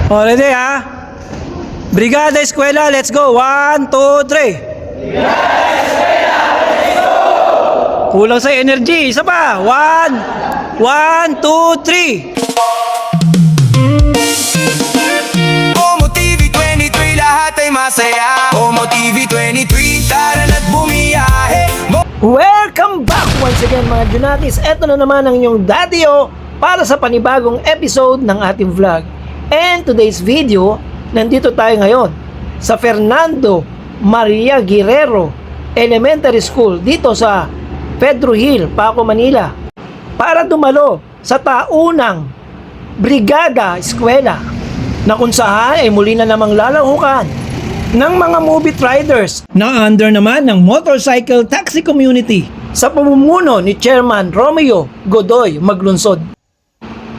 O, ready ha? Brigada Eskwela, let's go. 1, 2, 3. Brigada Eskwela, let's go! Kulang sa energy. Isa pa. 1, 2, 3. Omo TV 23, lahat ay masaya. Omo TV 23, tara na't bumiyahe. Welcome back once again mga Junatis. Eto na naman ang inyong Daddy O para sa panibagong episode ng ating vlog. And today's video, nandito tayo ngayon sa Fernando Maria Guerrero Elementary School dito sa Pedro Hill, Paco, Manila para dumalo sa taunang Brigada Eskwela na kung saan ay muli na namang lalahukan ng mga movie riders na under naman ng motorcycle taxi community sa pamumuno ni Chairman Romeo Godoy Maglunsod.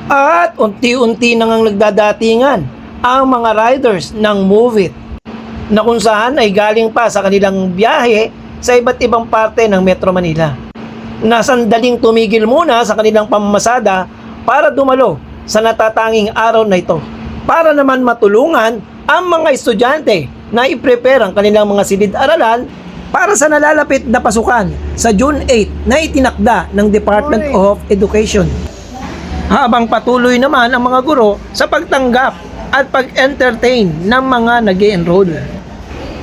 At unti-unti nang nagdadatingan ang mga riders ng Move It na kung saan ay galing pa sa kanilang biyahe sa iba't ibang parte ng Metro Manila na sandaling tumigil muna sa kanilang pamamasada para dumalo sa natatanging araw na ito para naman matulungan ang mga estudyante na i-prepare ang kanilang mga silid-aralan para sa nalalapit na pasukan sa June 8 na itinakda ng Department of Education. Habang patuloy naman ang mga guro sa pagtanggap at pag-entertain ng mga nag-e-enroll.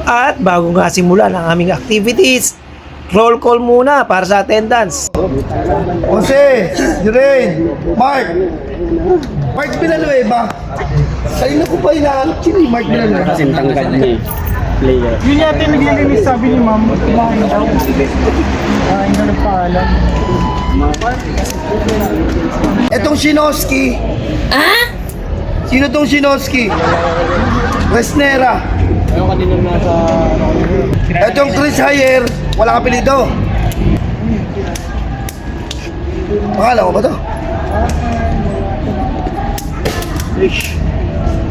At bago nga simulan ang aming activities, roll call muna para sa attendance. Jose, Jirain, Mark Villanueva. Kanina ko pa inaanap si Mark Villanueva. Kasing tangkad niya player. Yun yata yung naglilinis, sabi ni ma'am, kumain daw. Hindi ko nagpaalam. Etong Shinoski. Sino tong Shinoski? Resnera. Ayun kanina nasa... Etong Chris Hayer. Walang apelido. Pangalan ko ba to?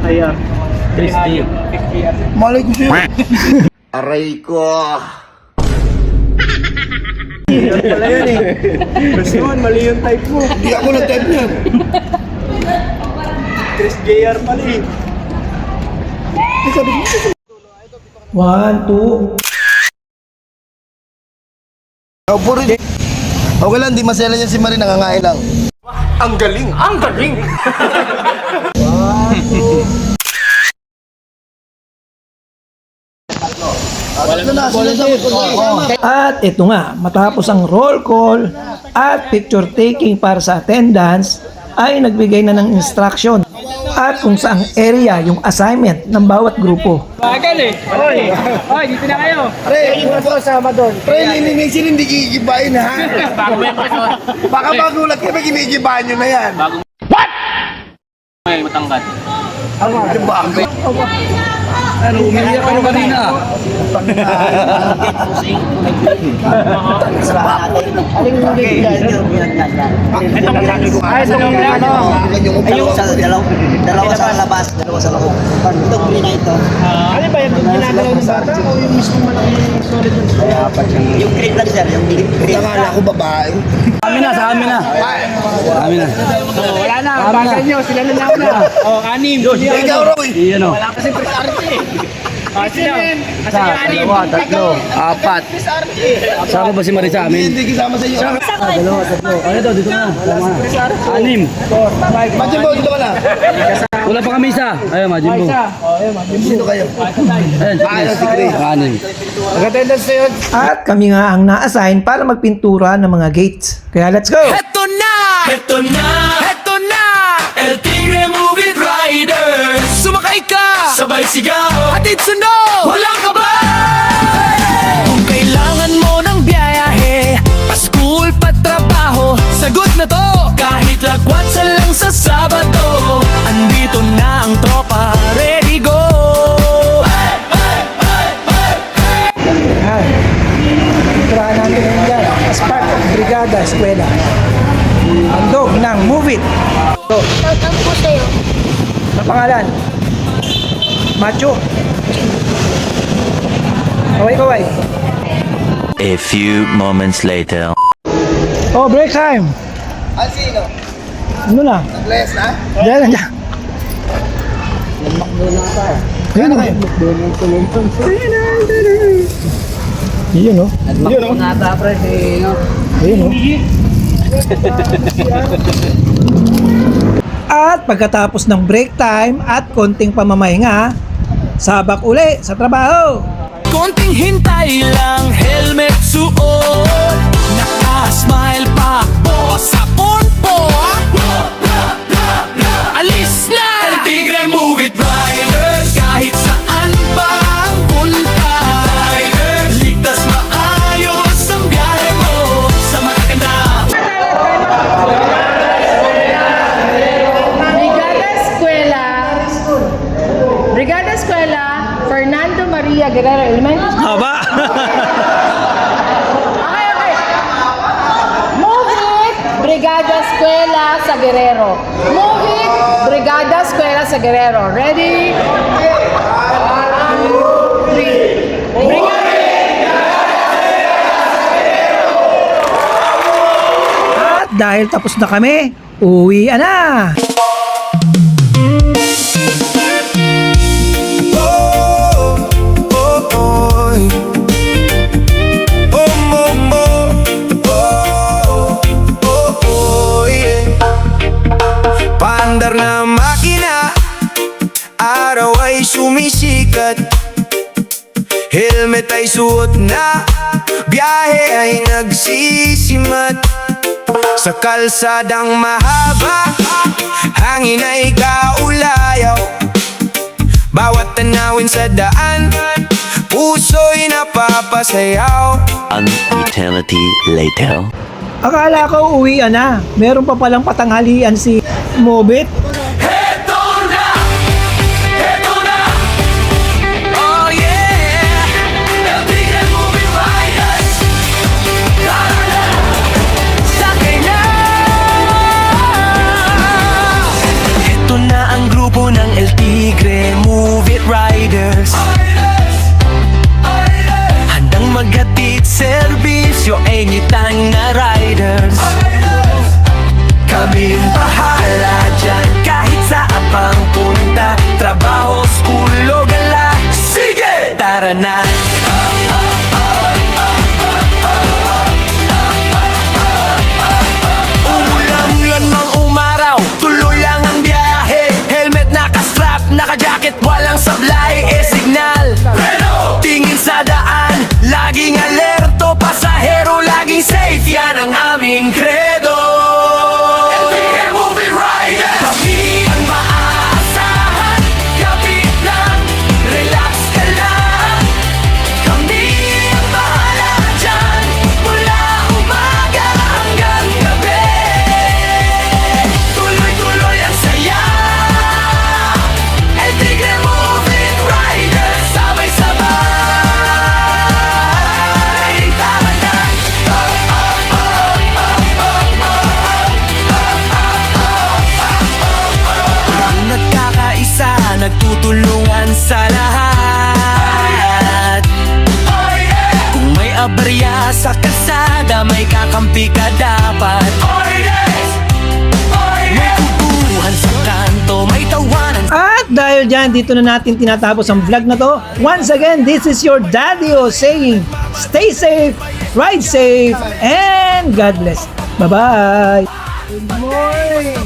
Ayan. Christy. Malay ko siya. Aray ko. Wala yun eh. Gusto mo, mali yung type mo. Hindi ako nag-type niyan. Chris JR pala eh. 1, 2. Puro rin. Okay lang, di masela niya si Marie, nangangain lang. Ang galing, ang galing. At ito nga, matapos ang roll call at picture taking para sa attendance, ay nagbigay na ng instruction at kung saang area yung assignment ng bawat grupo. Bagal eh. Oy, dito na kayo. Pre, pre, nilinisin hindi gigibain ha. Baka magulat kayo, ginigibahan nyo na yan. May matangkad. Diba? Ano, umiiyak ano kanina? Dalawa sa labas, dalawa sa loob. Itong green na ito. Ano ba yung ginagalaw ng bata o yung mismo malaking solid yun? Yung green lang sir, yung green. Nakala ko babae. Amin na, sa amin na. Amin na. Wala na, bagal nyo, sila na lang na. O, anim. Ikaw raw eh. Iyan o. Kasi presarte eh. Sila. Kasi yung anim. Dalawa, tatlo, apat. Saan ko ba si Marisa amin? Hindi kasama sa inyo. Dalawa, tatlo. Ano daw, dito na. Anim. Majimbo, dito ka na. Wala pa kami isa. Ayun, Majimbo. Sino kayo? Ayun, si Chris. Anim. Nag-attendance na yun. At kami nga ang na-assign para magpintura ng mga gates. Kaya let's go! Heto na, heto na, heto na. El Tigre Movie Riders. Sumakay ka, sabay sigaw, hatid sunod, walang kabay. Kung kailangan mo ng biyahe, pa-school, pa-trabaho, sagot na to. Kahit lagwatsa lang sa Sabado, andito na ang tropa, ready go. Yan. Pinturahan natin ngayon dyan as part of Brigada Eskwela. Handog ng Move It. Ang po sa'yo. Ang pangalan? Macho. Kaway-kaway. A few moments later. Oh, break time. Sino? Ano na? Nag-less na? Diyan, diyan. Ayun na kayo. Yun o. Yun, no? Nata, pre, no? Ayun o. At pagkatapos ng break time at konting pamamahinga, sabak uli sa trabaho. Konting hintay lang, helmet suot, naka-smile pa po sa ponpo. Alis na! El Tigre Move It Riders, kahit saan pa ang punta. Riders, ligtas maayos ang biyahe mo sa maganda. Brigada Escuela, Fernando Maria Guerrero Elementary School. Haba. Okay. Move it, Brigada Escuela sa Guerrero. Move it, Brigada Escuela sa Guerrero. Ready? 1, 2, 3. Brigada! At dahil tapos na kami, uwi na. Paandar na makina, araw ay sumisikat, helmet ay suot na, biyahe ay nagsisimat. Sa kalsadang mahaba, hangin ay kaulayaw, bawat tanawin sa daan, puso'y napapasayaw. An eternity later. Akala ko uwi na. Meron pa palang patanghalian si Mobit. Heto na! Heto na! Oh yeah! El Tigre Move It Riders! Tara na! Sakay na! Heto na ang grupo ng El Tigre Move It Riders. Handang maghatid serbisyo anytime na riders. Kaming bahala dyan kahit sa abang punta, trabaho, school o gala. Sige! Tara na! Umulan mang umaraw, tuloy lang ang biyahe. Helmet naka-strap, naka-jacket, walang sablay. Signal, tingin sa daan, laging alerto. Pasahero, laging safe, yan ang aming credo. Kami ang maaasahan, kapit lang, relax ka lang. Kami ang bahala dyan, mula umaga hanggang gabi. Tuloy-tuloy ang saya, El Tigre Move It Riders, sabay-sabay. Tara na! Nagkakaisa, nagtutulungan sa lahat. Kung may aberya sa kalsada, may kakampi ka dapat. May kubuhan sa kanto, may tawanan. At dahil dyan, dito na natin tinatapos ang vlog na to. Once again, this is your Daddy-O saying, stay safe, ride safe, and God bless. Bye-bye! Good morning!